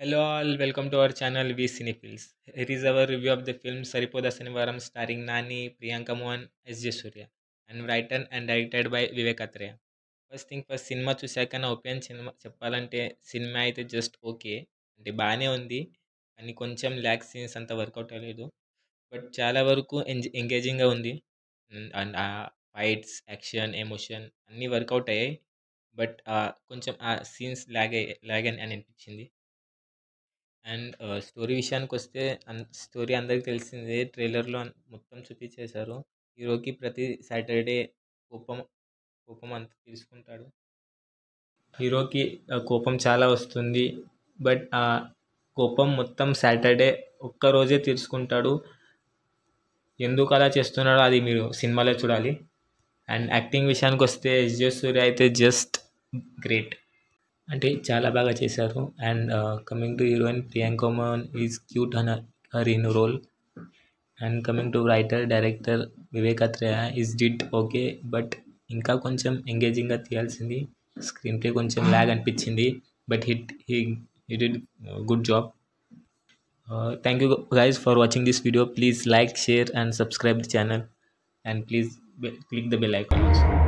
Hello all, welcome to our channel V Cinephiles. Here is our review of the film Saripoda Sanivaram starring Nani, Priyanka Mohan, S.J. Surya and written and directed by Vivek Athreya. First thing first cinema చూశాక నా opinion cinema చెప్పాలంటే cinema అయితే just okay అంటే బాగానే ఉంది కానీ కొంచెం lakh scenes అంత వర్కౌట్ అవ్వలేదు బట్ చాలా వరకు ఎంగేజింగ్గా ఉంది అండ్ ఆ ఫైట్స్ యాక్షన్ ఎమోషన్ అన్నీ వర్కౌట్ అయ్యాయి బట్ కొంచెం ఆ సీన్స్ లాగ్ అని అనిపించింది అండ్ స్టోరీ విషయానికొస్తే స్టోరీ అందరికి తెలిసిందే. ట్రైలర్‌లో మొత్తం చూపించేశారు. హీరోకి ప్రతి సాటర్‌డే కోపం కోపం అంతా తీసుకుంటాడు. హీరోకి కోపం చాలా వస్తుంది. బట్ ఆ కోపం మొత్తం సాటర్‌డే ఒక్కరోజే తీర్చుకుంటాడు. ఎందుకు అలా చేస్తున్నాడో అది మీరు సినిమాలో చూడాలి. అండ్ యాక్టింగ్ విషయానికొస్తే ఎస్‌జే సూర్య అయితే జస్ట్ గ్రేట్. అంటే చాలా బాగా చేశారు. And coming to heroine Priyanka Mohan is cute on her in role. And coming to writer director Vivek Athreya is did okay but ఇంకా కొంచెం ఎంగేజింగ్గా తీయాల్సింది. స్క్రీన్ ప్లే కొంచెం ల్యాగ్ అనిపించింది but he did good job. Thank you guys for watching this video. Please like, share and subscribe the channel, and please click the bell icon also.